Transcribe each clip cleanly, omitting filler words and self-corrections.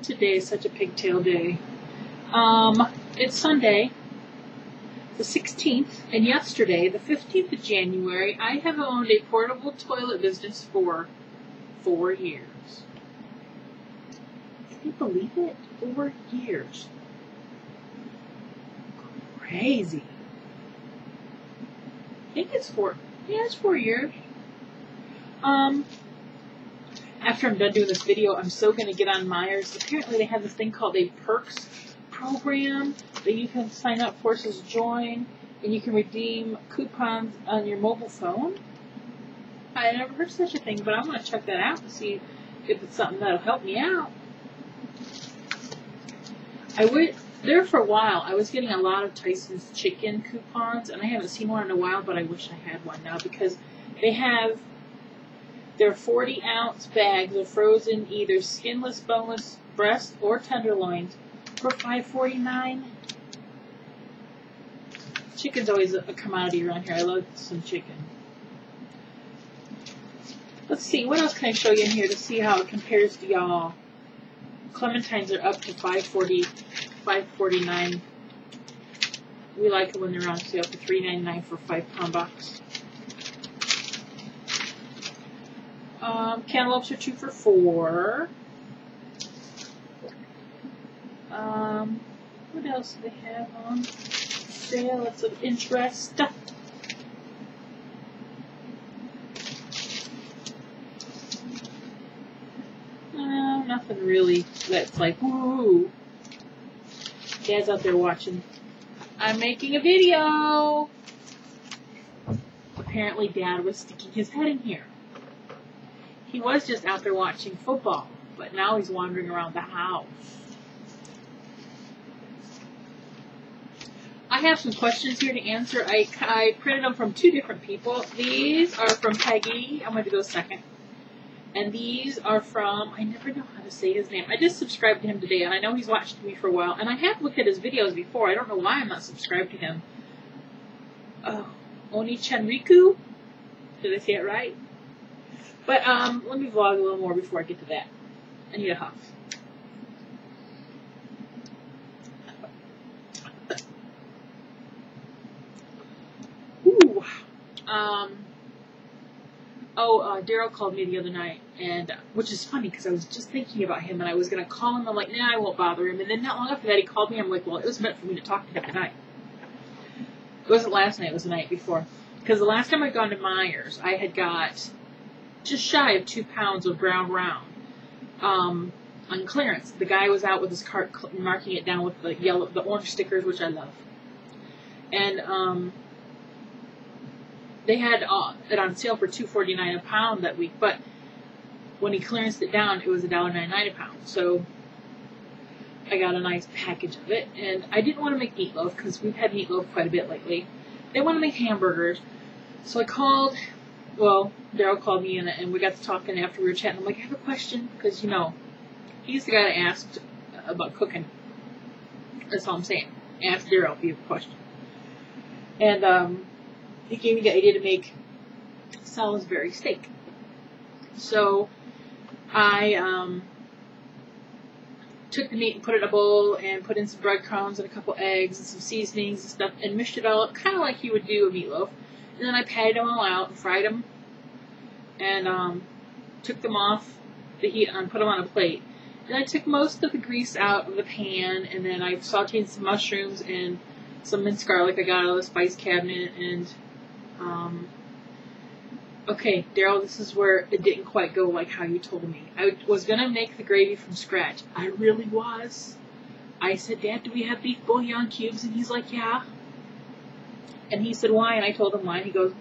Today is such a pigtail day. It's Sunday, the 16th, and yesterday, the 15th of January, I have owned a portable toilet business for 4 years. Can you believe it? 4 years. Crazy. I think it's 4. Yeah, it's 4 years. After I'm done doing this video, I'm so going to get on Myers. Apparently, they have this thing called a Perks program that you can sign up for as join, and you can redeem coupons on your mobile phone. I never heard of such a thing, but I'm going to check that out and see if it's something that'll help me out. There for a while, I was getting a lot of Tyson's chicken coupons, and I haven't seen one in a while, but I wish I had one now because they have their 40-ounce bags of frozen either skinless, boneless breast or tenderloins for $5.49. Chicken's always a commodity around here. I love some chicken. Let's see, what else can I show you in here to see how it compares to y'all? Clementines are up to $5.49. We like it when they're on sale for $3.99 for 5-pound box. Cantaloupes are 2 for $4. What else do they have on sale? That's of interest. Nothing really that's like, woo. Dad's out there watching. I'm making a video. Apparently Dad was sticking his head in here. He was just out there watching football, but now he's wandering around the house. I have some questions here to answer. I printed them from 2 different people. These are from Peggy. I'm going to go second. And these are from, I never know how to say his name. I just subscribed to him today, and I know he's watched me for a while. And I have looked at his videos before. I don't know why I'm not subscribed to him. Oh, Oni-chan-riku? Did I say it right? But let me vlog a little more before I get to that. I need a huff. Ooh. Daryl called me the other night, and which is funny because I was just thinking about him, and I was going to call him. I'm like, nah, I won't bother him. And then not long after that, he called me. I'm like, well, it was meant for me to talk to him tonight. It wasn't last night. It was the night before. Because the last time I'd gone to Myers, I had got just shy of 2 pounds of ground round on clearance. The guy was out with his cart marking it down with the orange stickers, which I love. And they had it on sale for $2.49 a pound that week, but when he clearanced it down, it was $1.99 a pound. So I got a nice package of it, and I didn't want to make meatloaf because we've had meatloaf quite a bit lately. They want to make hamburgers, so I called. Well, Daryl called me and we got to talking after we were chatting. I'm like, I have a question, because, you know, he's the guy that asked about cooking. That's all I'm saying. Ask Daryl if you have a question. And he gave me the idea to make Salisbury steak. So I took the meat and put it in a bowl and put in some breadcrumbs and a couple eggs and some seasonings and stuff and mished it all up, kind of like you would do a meatloaf. And then I patted them all out and fried them and took them off the heat and put them on a plate. And I took most of the grease out of the pan, and then I sauteed some mushrooms and some minced garlic I got out of the spice cabinet. And okay, Daryl, this is where it didn't quite go like how you told me. I was going to make the gravy from scratch. I really was. I said, Dad, do we have beef bouillon cubes? And he's like, yeah. And he said, why? And I told him why. And he goes,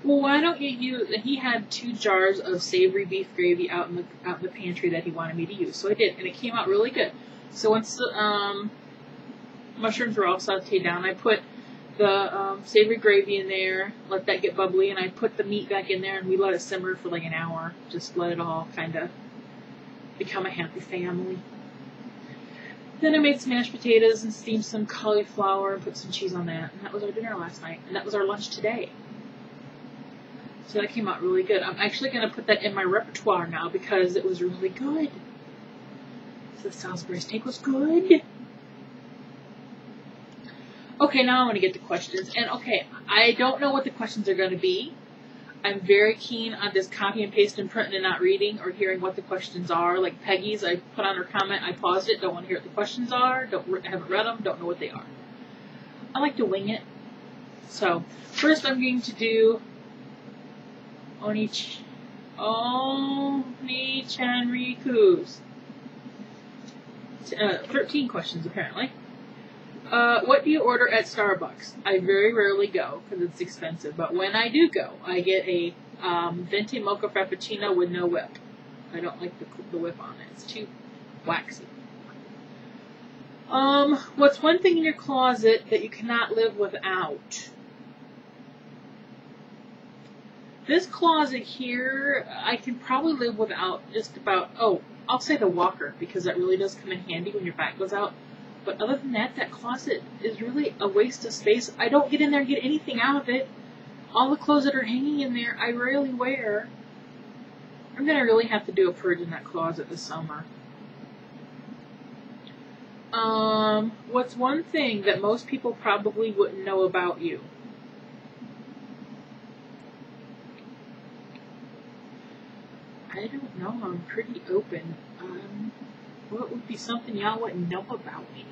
well, why don't you use... And he had 2 jars of savory beef gravy out in the pantry that he wanted me to use. So I did, and it came out really good. So once the mushrooms were all sauteed down, I put the savory gravy in there, let that get bubbly, and I put the meat back in there, and we let it simmer for like an hour. Just let it all kind of become a happy family. Then I made some mashed potatoes and steamed some cauliflower and put some cheese on that. And that was our dinner last night. And that was our lunch today. So that came out really good. I'm actually going to put that in my repertoire now because it was really good. The Salisbury steak was good. Okay, now I want to get to questions. And okay, I don't know what the questions are going to be. I'm very keen on just copy and paste and printing and not reading or hearing what the questions are. Like Peggy's, I put on her comment, I paused it, don't want to hear what the questions are, haven't read them, don't know what they are. I like to wing it. So, first I'm going to do Oni-chan-riku's. 13 questions, apparently. What do you order at Starbucks? I very rarely go because it's expensive, but when I do go, I get a venti mocha frappuccino with no whip. I don't like the whip on it. It's too waxy. What's one thing in your closet that you cannot live without? This closet here, I can probably live without just about, I'll say the walker, because that really does come in handy when your back goes out. But other than that, that closet is really a waste of space. I don't get in there and get anything out of it. All the clothes that are hanging in there, I rarely wear. I'm going to really have to do a purge in that closet this summer. What's one thing that most people probably wouldn't know about you? I don't know. I'm pretty open. What would be something y'all wouldn't know about me?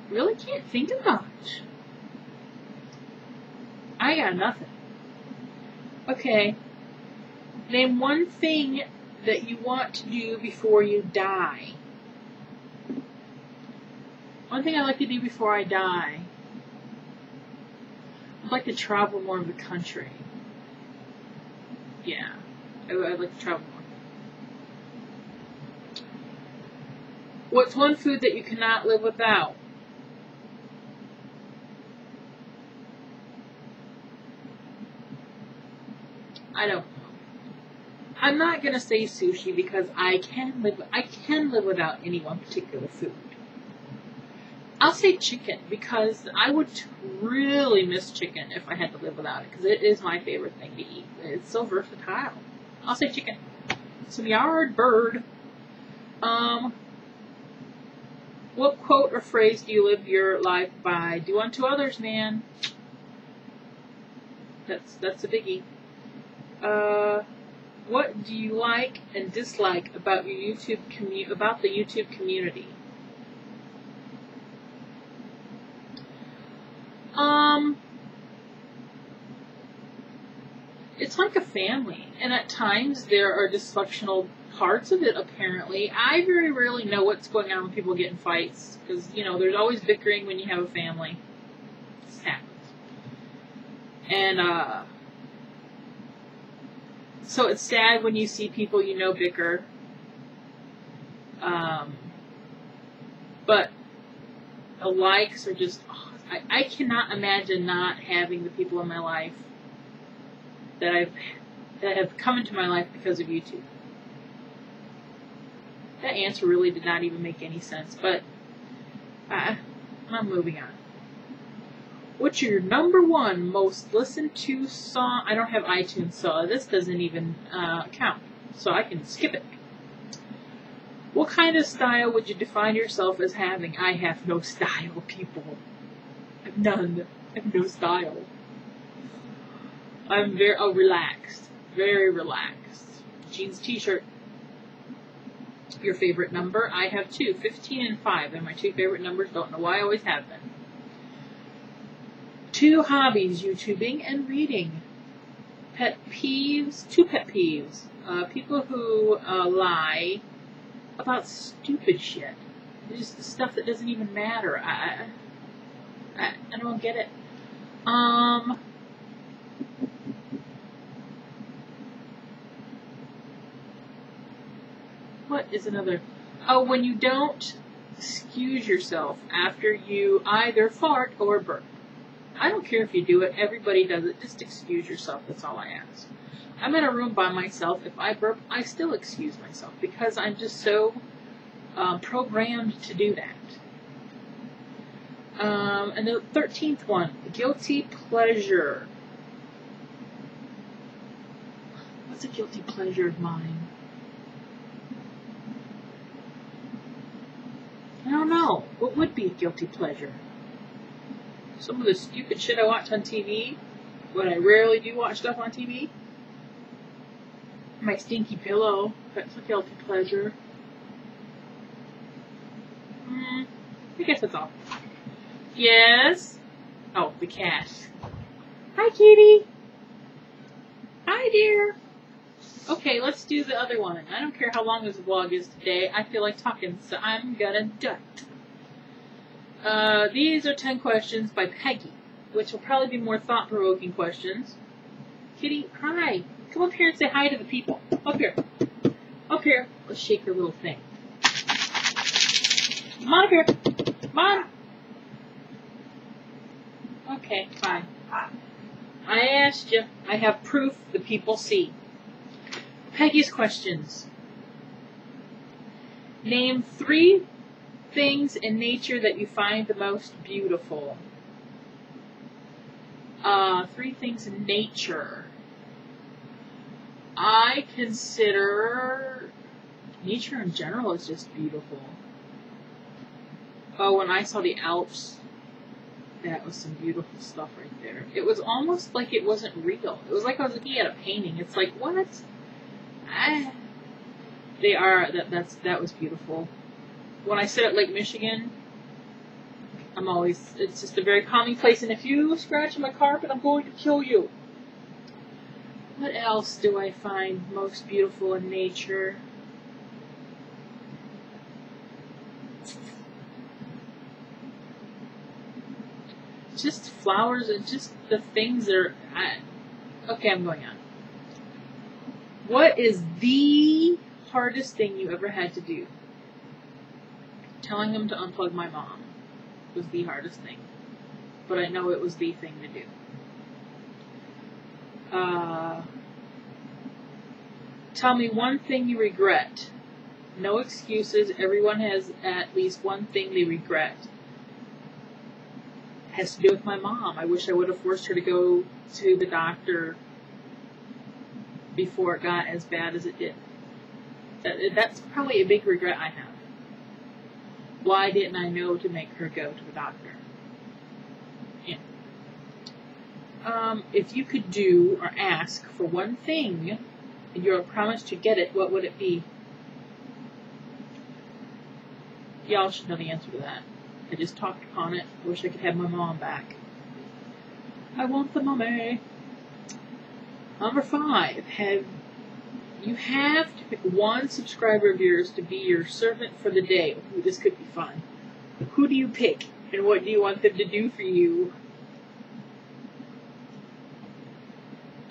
Really can't think of much. I got nothing. Okay. Name one thing that you want to do before you die. One thing I'd like to do before I die. I'd like to travel more of the country. Yeah. I'd like to travel more. What's one food that you cannot live without? I don't know. I'm not gonna say sushi because I can live without any one particular food. I'll say chicken because I would really miss chicken if I had to live without it because it is my favorite thing to eat. It's so versatile. I'll say chicken. Some yard bird. What quote or phrase do you live your life by? Do unto others, man. That's a biggie. What do you like and dislike about your the YouTube community? It's like a family, and at times there are dysfunctional parts of it, apparently. I very rarely know what's going on when people get in fights, because, there's always bickering when you have a family. It happens. And, so it's sad when you see people bicker. But the likes are just, I cannot imagine not having the people in my life that have come into my life because of YouTube. That answer really did not even make any sense, but I'm moving on. What's your number one most listened to song? I don't have iTunes, so this doesn't even count, so I can skip it. What kind of style would you define yourself as having? I have no style, people. I have none. I have no style. I'm very relaxed. Very relaxed. Jeans, t-shirt. Your favorite number? I have two. 15 and 5. They're my two favorite numbers. Don't know why I always have been. 2 hobbies. YouTubing and reading. Pet peeves. 2 pet peeves. People who lie about stupid shit. Just stuff that doesn't even matter. I don't get it. What is another? Oh, when you don't excuse yourself after you either fart or burp. I don't care if you do it. Everybody does it. Just excuse yourself. That's all I ask. I'm in a room by myself. If I burp, I still excuse myself because I'm just so programmed to do that. And the 13th one, guilty pleasure. What's a guilty pleasure of mine? I don't know. What would be a guilty pleasure? Some of the stupid shit I watch on TV, but I rarely do watch stuff on TV. My stinky pillow, that's a guilty pleasure. I guess that's all. Yes? Oh, the cat. Hi, kitty. Hi, dear. Okay, let's do the other one. I don't care how long this vlog is today. I feel like talking, so I'm gonna do it. These are 10 questions by Peggy, which will probably be more thought-provoking questions. Kitty, hi. Come up here and say hi to the people. Up here. Up here. Let's shake her little thing. Come on up here. Come on. Okay, fine. I asked you. I have proof the people see. Peggy's questions. Name 3 things in nature that you find the most beautiful. 3 things in nature. I consider nature in general is just beautiful. Oh, when I saw the Alps, that was some beautiful stuff right there. It was almost like it wasn't real. It was like I was looking at a painting. It's like, what? They are, that was beautiful. When I sit at Lake Michigan, it's just a very calming place, and if you scratch my carpet, I'm going to kill you. What else do I find most beautiful in nature? Just flowers and just the things that are... Okay, I'm going on. What is the hardest thing you ever had to do? Telling him to unplug my mom was the hardest thing. But I know it was the thing to do. Tell me one thing you regret. No excuses. Everyone has at least one thing they regret. Has to do with my mom. I wish I would have forced her to go to the doctor before it got as bad as it did. That's probably a big regret I have. Why didn't I know to make her go to the doctor? Yeah. If you could do or ask for one thing and you're promised to get it, what would it be? Y'all should know the answer to that. I just talked upon it. I wish I could have my mom back. I want the mommy. Number 5. You have to pick one subscriber of yours to be your servant for the day. Ooh, this could be fun. Who do you pick, and what do you want them to do for you?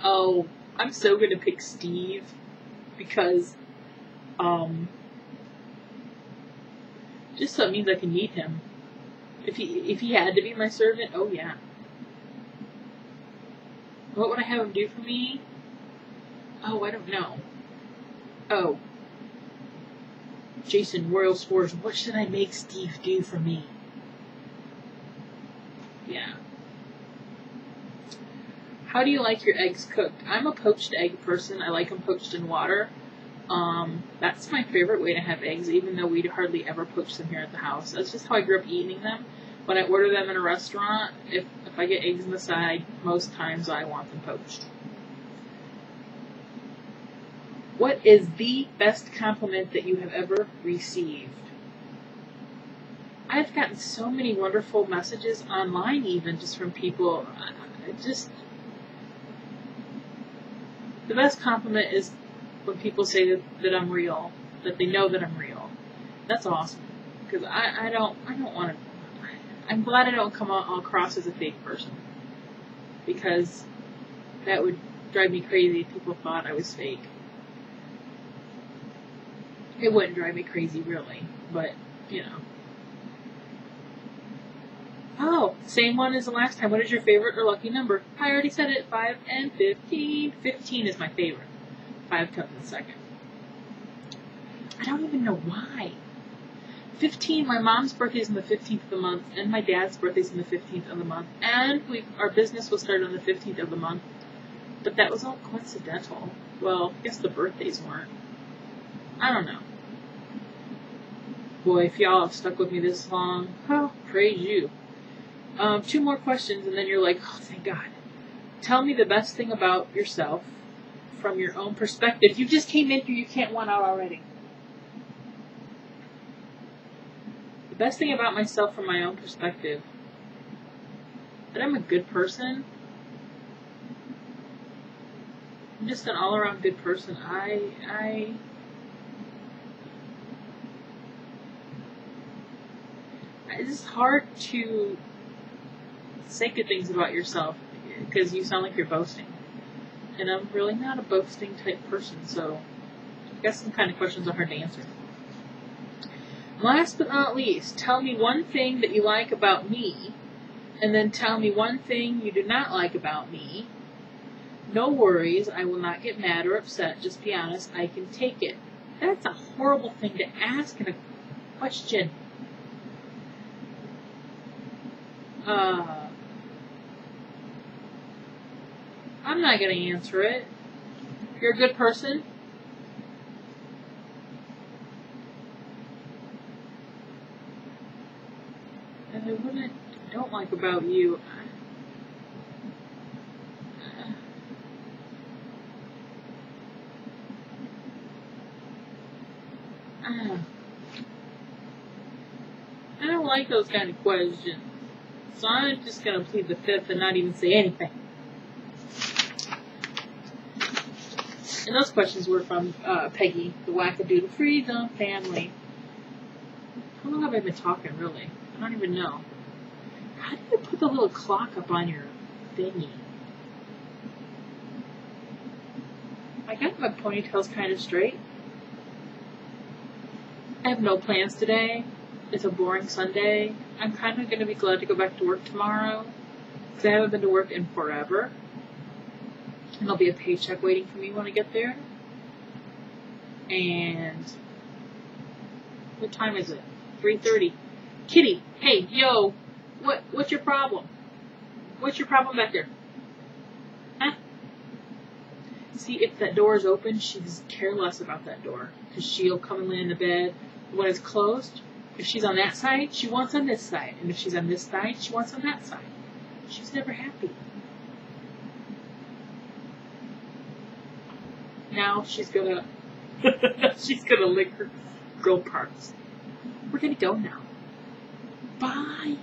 Oh, I'm so gonna pick Steve because, just so it means I can meet him. If he had to be my servant, oh yeah. What would I have him do for me? Oh, I don't know. Oh. Jason Royal Spores, what should I make Steve do for me? Yeah. How do you like your eggs cooked? I'm a poached egg person. I like them poached in water. That's my favorite way to have eggs, even though we hardly ever poach them here at the house. That's just how I grew up eating them. When I order them in a restaurant, if I get eggs on the side, most times I want them poached. What is the best compliment that you have ever received? I've gotten so many wonderful messages online, even just from people. The best compliment is when people say that I'm real, that they know that I'm real. That's awesome. Because I don't want to. I'm glad I don't come across as a fake person. Because that would drive me crazy if people thought I was fake. It wouldn't drive me crazy, really. But, you know. Oh, same one as the last time. What is your favorite or lucky number? I already said it. 5 and 15. 15 is my favorite. 5 comes in second. I don't even know why. 15, my mom's birthday is on the 15th of the month, and my dad's birthday is on the 15th of the month, and our business was started on the 15th of the month. But that was all coincidental. Well, I guess the birthdays weren't. I don't know. Boy, if y'all have stuck with me this long, oh, praise you. 2 more questions, and then you're like, oh, thank God. Tell me the best thing about yourself from your own perspective. You just came in here, you can't one out already. The best thing about myself from my own perspective, that I'm a good person. I'm just an all-around good person. It's hard to say good things about yourself because you sound like you're boasting. And I'm really not a boasting type person, so I guess some kind of questions are hard to answer. Last but not least, tell me one thing that you like about me, and then tell me one thing you do not like about me. No worries, I will not get mad or upset, just be honest, I can take it. That's a horrible thing to ask in a question. I'm not going to answer it. You're a good person. And what I don't like about you, I don't like those kind of questions. So I'm just going to plead the fifth and not even say anything. And those questions were from Peggy, the Wackadoodle Freedom Family. How long have I been talking, really? I don't even know. How do you put the little clock up on your thingy? I got my ponytails kind of straight. I have no plans today. It's a boring Sunday. I'm kind of going to be glad to go back to work tomorrow because I haven't been to work in forever. And there'll be a paycheck waiting for me when I get there. And what time is it? 3:30. Kitty, hey, yo, what's your problem? What's your problem back there? Huh? See, if that door is open, she doesn't care less about that door because she'll come and lay in the bed. When it's closed, if she's on that side, she wants on this side. And if she's on this side, she wants on that side. She's never happy. Now she's gonna lick her girl parts. We're gonna go now. Bye.